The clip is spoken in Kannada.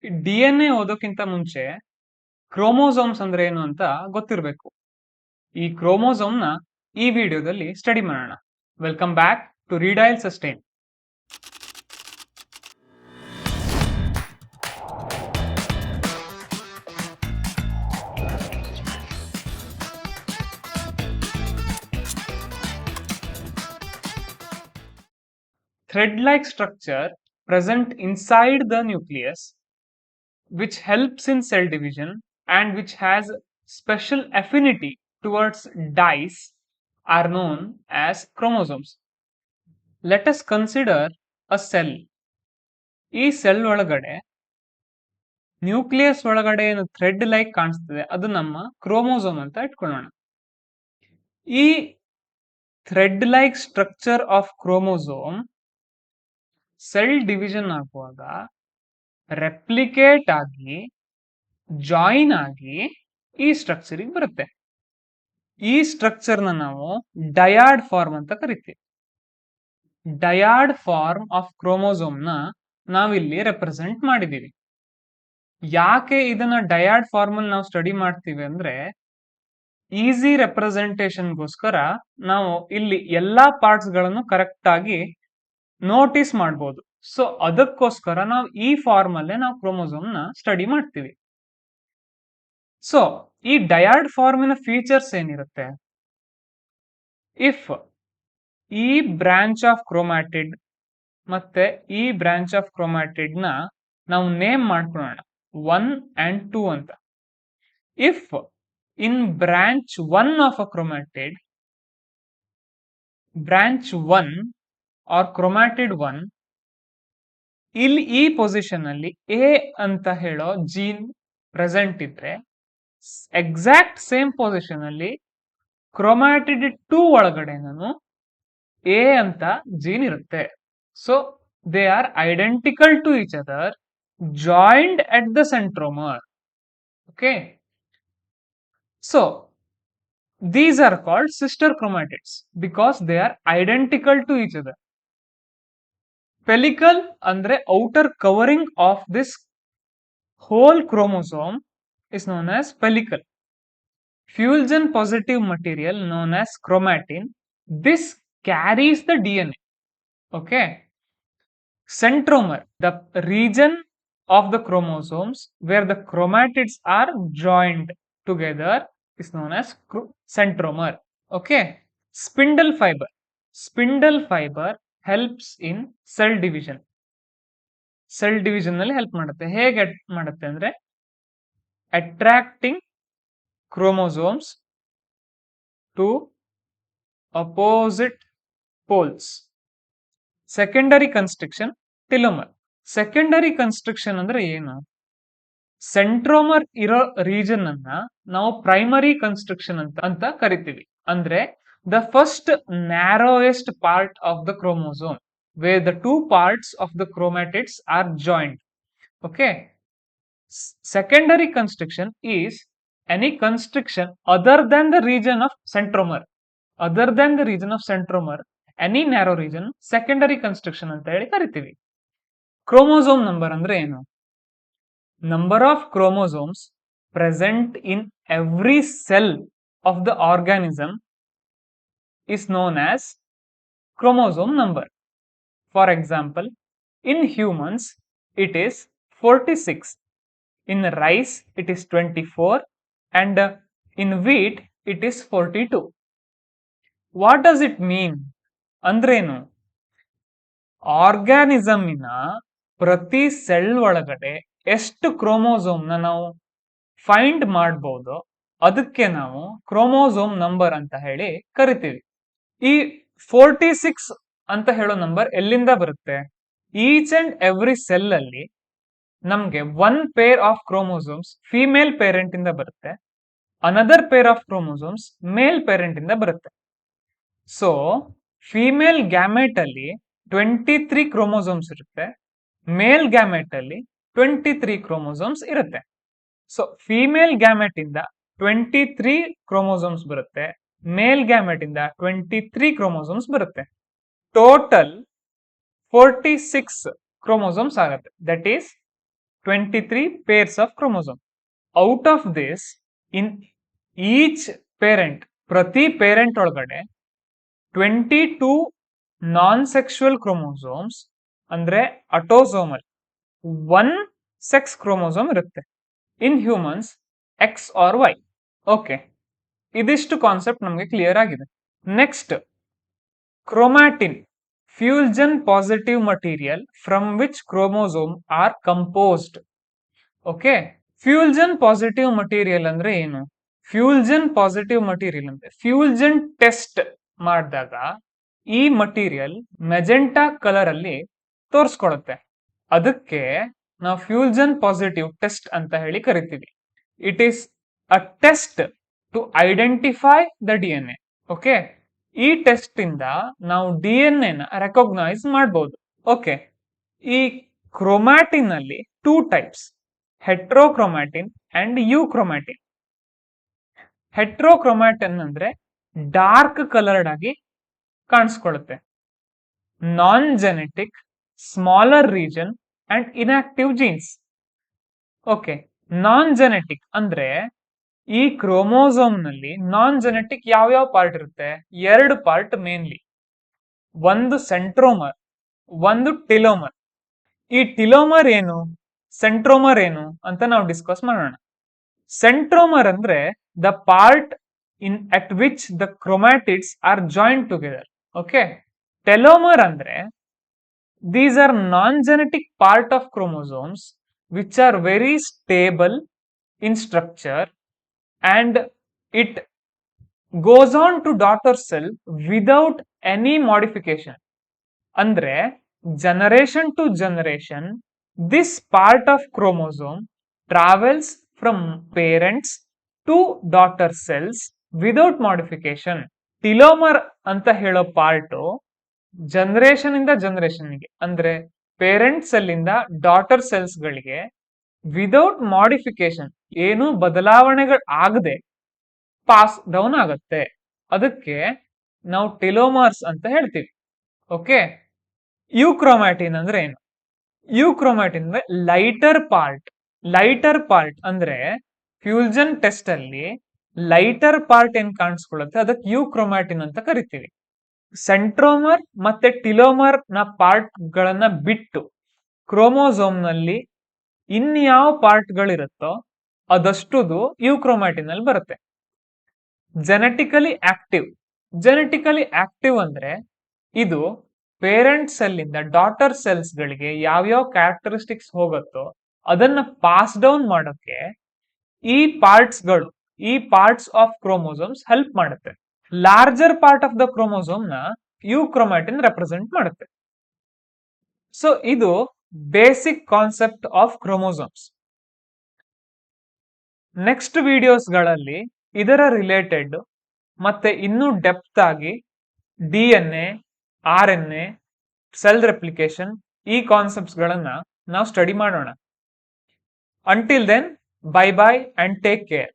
DNA ಓದೋಕ್ಕಿಂತ ಮುಂಚೆ ಕ್ರೋಮೋಸೋಮ್ಸ್ ಅಂದ್ರೆ ಏನು ಅಂತ ಗೊತ್ತಿರಬೇಕು. ಈ ಕ್ರೋಮೋಸೋಮ್ ನ ಈ ವಿಡಿಯೋದಲ್ಲಿ ಸ್ಟಡಿ ಮಾಡೋಣ. Welcome back to redial sustain. Thread-like structure present inside the nucleus, which helps in cell division and which has special affinity towards dyes, are known as chromosomes. Let us consider a cell. ಈ ಸೆಲ್ ಒಳಗಡೆ ನ್ಯೂಕ್ಲಿಯಸ್ ಒಳಗಡೆ ಏನು ಥ್ರೆಡ್ ಲೈಕ್ ಕಾಣಿಸ್ತದೆ ಅದು ನಮ್ಮ ಕ್ರೋಮೋಸೋಮ್ ಅಂತ ಇಟ್ಕೊಳ್ಳೋಣ. ಈ thread like structure of chromosome cell division ಆಗುವಾಗ ರೆಪ್ಲಿಕೇಟ್ ಆಗಿ ಜಾಯಿನ್ ಆಗಿ ಈ ಸ್ಟ್ರಕ್ಚರ್ ಬರುತ್ತೆ. ಈ ಸ್ಟ್ರಕ್ಚರ್ ನಾವು ಡಯಾಡ್ ಫಾರ್ಮ್ ಅಂತ ಕರಿತೀವಿ. ಡಯಾಡ್ ಫಾರ್ಮ್ ಆಫ್ ಕ್ರೋಮೋಸೋಮ್ ನ ನಾವಿಲ್ಲಿ ರೆಪ್ರೆಸೆಂಟ್ ಮಾಡಿದೀವಿ. ಯಾಕೆ ಇದನ್ನ ಡಯಾಡ್ ಫಾರ್ಮ್ ಅಲ್ಲಿ ನಾವು ಸ್ಟಡಿ ಮಾಡ್ತೀವಿ ಅಂದ್ರೆ ಈಸಿ ರೆಪ್ರೆಸೆಂಟೇಷನ್ಗೋಸ್ಕರ ನಾವು ಇಲ್ಲಿ ಎಲ್ಲಾ ಪಾರ್ಟ್ಸ್ ಗಳನ್ನು ಕರೆಕ್ಟ್ ಆಗಿ ನೋಟಿಸ್ ಮಾಡಬಹುದು. ಸೊ ಅದಕ್ಕೋಸ್ಕರ ನಾವು ಈ ಫಾರ್ಮ್ ಅಲ್ಲೇ ನಾವು ಕ್ರೋಮೋಸೋಮ್ ನ ಸ್ಟಡಿ ಮಾಡ್ತೀವಿ. ಸೊ ಈ ಡಯಾಡ್ ಫಾರ್ಮಿನ ಫೀಚರ್ಸ್ ಏನಿರುತ್ತೆ? ಇಫ್ ಈ ಬ್ರಾಂಚ್ ಆಫ್ ಕ್ರೋಮ್ಯಾಟಿಡ್ ಮತ್ತೆ ಈ ಬ್ರಾಂಚ್ ಆಫ್ ಕ್ರೋಮ್ಯಾಟಿಡ್ ನ ನಾವು ನೇಮ್ ಮಾಡ್ಕೊಳ್ಳೋಣ 1 and 2 ಅಂತ. If in branch 1 of a chromatid, branch 1 or chromatid 1 ಇಲ್ಲಿ ಈ ಪೊಸಿಷನ್ ಅಲ್ಲಿ ಎ ಅಂತ ಹೇಳೋ ಜೀನ್ ಪ್ರೆಸೆಂಟ್ ಇದ್ರೆ ಎಕ್ಸಾಕ್ಟ್ ಸೇಮ್ ಪೊಸಿಷನ್ ಅಲ್ಲಿ ಕ್ರೋಮ್ಯಾಟಿಡ್ 2 ಒಳಗಡೆ ನಾನು ಎ ಅಂತ ಜೀನ್ ಇರುತ್ತೆ. So they are identical to each other, joined at the centromere. Okay, so these are called sister chromatids because they are identical to each other. Pellicle andre outer covering of this whole chromosome is known as pellicle. Fusion positive material known as chromatin, this carries the DNA. Okay, centromer, the region of the chromosomes where the chromatids are joined together is known as centromer. Okay, spindle fiber helps in cell division. Cell division ನಲ್ಲಿ ಹೆಲ್ಪ್ ಮಾಡುತ್ತೆ. ಹೇಗೆ ಮಾಡುತ್ತೆ ಅಂದ್ರೆ attracting chromosomes to opposite poles. Secondary construction, telomere. Secondary construction ಅಂದ್ರೆ ಏನು? ಸೆಂಟ್ರೋಮರ್ ಇರೋ ರೀಜನ್ ಅನ್ನ ನಾವು ಪ್ರೈಮರಿ ಕನ್ಸ್ಟ್ರಕ್ಷನ್ ಅಂತ ಕರಿತೀವಿ. ಅಂದ್ರೆ the first narrowest part of the chromosome where the two parts of the chromatids are joined. Okay, secondary constriction is any constriction other than the region of centromer. Other than the region of centromer, any narrow region secondary constriction ಅಂತ ಹೇಳಿ ಕರಿತೀವಿ. ಕ್ರೋಮೋಸೋಮ್ ನಂಬರ್ ಅಂದ್ರೆ ಏನು? Number of chromosomes present in every cell of the organism is known as chromosome number. For example, in humans it is 46, in rice it is 24, and in wheat it is 42. What does it mean? ಅಂದ್ರೇನು? ಆರ್ಗ್ಯಾನಿಸಮಿನ ಪ್ರತಿ ಸೆಲ್ ಒಳಗಡೆ ಎಷ್ಟು ಕ್ರೋಮೋಸೋಮ್ ನಾವು ಫೈಂಡ್ ಮಾಡಬಹುದು ಅದಕ್ಕೆ ನಾವು ಕ್ರೋಮೋಸೋಮ್ ನಂಬರ್ ಅಂತ ಹೇಳಿ ಕರಿತೀವಿ. ಈ 46 ಅಂತ ಹೇಳೋ ನಂಬರ್ ಎಲ್ಲಿಂದ ಬರುತ್ತೆ? ಈಚ್ ಅಂಡ್ ಎವ್ರಿ ಸೆಲ್ ಅಲ್ಲಿ ನಮ್ಗೆ 1 pair of chromosomes female parent ಇಂದ ಬರುತ್ತೆ, another pair of chromosomes male parent ಇಂದ ಬರುತ್ತೆ. ಸೊ ಫಿಮೇಲ್ ಗ್ಯಾಮೆಟ್ ಅಲ್ಲಿ 23 ಕ್ರೋಮೋಸೋಮ್ಸ್ ಇರುತ್ತೆ, ಮೇಲ್ ಗ್ಯಾಮೆಟ್ ಅಲ್ಲಿ 23 ಕ್ರೋಮೋಸೋಮ್ಸ್ ಇರುತ್ತೆ. ಸೊ ಫಿಮೇಲ್ ಗ್ಯಾಮೆಟ್ ಇಂದ 23 ಕ್ರೋಮೋಸೋಮ್ಸ್ ಬರುತ್ತೆ, ಮೇಲ್ ಗ್ಯಾಮೆಟ್ ಇಂದ 23 ಕ್ರೋಮೋಸೋಮ್ಸ್ ಬರುತ್ತೆ. ಟೋಟಲ್ 46 ಕ್ರೋಮೋಸೋಮ್ಸ್ ಆಗುತ್ತೆ. That is 23 pairs of chromosome. Out of this, in each parent, ಪ್ರತಿ ಪೇರೆಂಟ್ ಒಳಗಡೆ 22 non-sexual chromosomes ಅಂದ್ರೆ autosomal, 1 sex chromosome ಇರುತ್ತೆ. In humans X or Y. Okay, ಇದಿಷ್ಟು ಕಾನ್ಸೆಪ್ಟ್ ನಮಗೆ ಕ್ಲಿಯರ್ ಆಗಿದೆ. Next, chromatin, Feulgen positive material from which chromosome are composed. Okay, Feulgen positive material ಅಂದ್ರೆ ಏನು? ಫ್ಯೂಲ್ಜನ್ ಪಾಸಿಟಿವ್ ಮಟೀರಿಯಲ್ ಅಂದ್ರೆ ಫ್ಯೂಲ್ಜನ್ ಟೆಸ್ಟ್ ಮಾಡಿದಾಗ ಈ ಮಟೀರಿಯಲ್ ಮೆಜೆಂಟಾ ಕಲರ್ ಅಲ್ಲಿ ತೋರಿಸ್ಕೊಳುತ್ತೆ. ಅದಕ್ಕೆ ನಾವು ಫ್ಯೂಲ್ಜನ್ ಪಾಸಿಟಿವ್ ಟೆಸ್ಟ್ ಅಂತ ಹೇಳಿ ಕರಿತೀವಿ. It is a test to identify the DNA. Okay, ಈ ಟೆಸ್ಟ್ ಇಂದ ನಾವು DNA ನ ರೆಕಾಗ್ನೈಸ್ ಮಾಡಬಹುದು. ಓಕೆ, ಈ ಕ್ರೋಮ್ಯಾಟಿನ್ ಅಲ್ಲಿ 2 ಟೈಪ್ಸ್, ಹೆಟ್ರೋಕ್ರೋಮ್ಯಾಟಿನ್ ಅಂಡ್ ಯುಕ್ರೋಮ್ಯಾಟಿನ್. ಹೆಟ್ರೋಕ್ರೋಮ್ಯಾಟಿನ್ ಅಂದ್ರೆ ಡಾರ್ಕ್ ಕಲರ್ಡ್ ಆಗಿ ಕಾಣಿಸ್ಕೊಳ್ಳುತ್ತೆ. Non genetic, smaller region and inactive genes. Okay, non genetic ಅಂದ್ರೆ ಈ ಕ್ರೋಮೋಸೋಮ್ ನಲ್ಲಿ ನಾನ್ ಜೆನೆಟಿಕ್ ಯಾವ್ಯಾವ ಪಾರ್ಟ್ ಇರುತ್ತೆ? 2 ಪಾರ್ಟ್ ಮೇನ್ಲಿ, ಒಂದು ಸೆಂಟ್ರೋಮರ್, ಒಂದು ಟಿಲೋಮರ್. ಈ ಟಿಲೋಮರ್ ಏನು, ಸೆಂಟ್ರೋಮರ್ ಏನು ಅಂತ ನಾವು ಡಿಸ್ಕಸ್ ಮಾಡೋಣ. ಸೆಂಟ್ರೋಮರ್ ಅಂದ್ರೆ the part in at which the chromatids are joint together. Okay, telomere ಅಂದ್ರೆ these are non-genetic part of chromosomes which are very stable in structure and it goes on to daughter cell without any modification. Andre generation to generation this part of chromosome travels from parents to daughter cells without modification. Telomere anta helo part generation ಇಂದ ಜನರೇಷನ್ಗೆ ಅಂದ್ರೆ ಪೇರೆಂಟ್ ಸೆಲ್ ಇಂದ ಡಾಟರ್ ಸೆಲ್ಸ್ ಗಳಿಗೆ ವಿದೌಟ್ ಮಾಡಿಫಿಕೇಶನ್, ಏನು ಬದಲಾವಣೆಗಳು ಆಗದೆ ಪಾಸ್ ಡೌನ್ ಆಗುತ್ತೆ. ಅದಕ್ಕೆ ನಾವು ಟೆಲೋಮರ್ಸ್ ಅಂತ ಹೇಳ್ತೀವಿ. ಓಕೆ, ಯುಕ್ರೋಮ್ಯಾಟಿನ್ ಅಂದ್ರೆ ಏನು? ಯುಕ್ರೋಮ್ಯಾಟಿನ್ ಅಂದ್ರೆ ಲೈಟರ್ ಪಾರ್ಟ್ ಅಂದ್ರೆ ಫ್ಯೂಲ್ಜನ್ ಟೆಸ್ಟ್ ಅಲ್ಲಿ ಲೈಟರ್ ಪಾರ್ಟ್ ಏನ್ ಕಾಣಿಸ್ಕೊಳ್ಳುತ್ತೆ ಅದಕ್ಕೆ ಯುಕ್ರೋಮ್ಯಾಟಿನ್ ಅಂತ ಕರಿತೀವಿ. ಸೆಂಟ್ರೋಮರ್ ಮತ್ತೆ ಟಿಲೋಮರ್ ನ ಪಾರ್ಟ್ ಗಳನ್ನ ಬಿಟ್ಟು ಕ್ರೋಮೋಸೋಮ್ ನಲ್ಲಿ ಇನ್ಯಾವ ಪಾರ್ಟ್ ಗಳಿರುತ್ತೋ ಅದಷ್ಟುದು ಯುಕ್ರೋಮ್ಯಾಟಿನ್ ಅಲ್ಲಿ ಬರುತ್ತೆ. ಜೆನೆಟಿಕಲಿ ಆಕ್ಟಿವ್ ಅಂದ್ರೆ ಇದು ಪೇರೆಂಟ್ ಸೆಲ್ ಇಂದ ಡಾಟರ್ ಸೆಲ್ಸ್ ಗಳಿಗೆ ಯಾವ್ಯಾವ ಕ್ಯಾರೆಕ್ಟರಿಸ್ಟಿಕ್ಸ್ ಹೋಗುತ್ತೋ ಅದನ್ನ ಪಾಸ್ ಡೌನ್ ಮಾಡೋಕೆ ಈ ಪಾರ್ಟ್ಸ್ ಆಫ್ ಕ್ರೋಮೋಸೋಮ್ಸ್ ಹೆಲ್ಪ್ ಮಾಡುತ್ತೆ. Larger part of the chromosome ನ ಯುಕ್ರೋಮ್ಯಾಟಿನ್ ರೆಪ್ರೆಸೆಂಟ್ ಮಾಡುತ್ತೆ. ಸೊ ಇದು basic concept of chromosomes. Next videos ಗಳಲ್ಲಿ ಇದರ ರಿಲೇಟೆಡ್ ಮತ್ತೆ ಇನ್ನೂ ಡೆಪ್ತ್ ಆಗಿ DNA, RNA, ಸೆಲ್ ರೆಪ್ಲಿಕೇಶನ್ ಈ ಕಾನ್ಸೆಪ್ಟ್ಸ್ ಗಳನ್ನ ನಾವು ಸ್ಟಡಿ ಮಾಡೋಣ. Until then, bye bye and take care.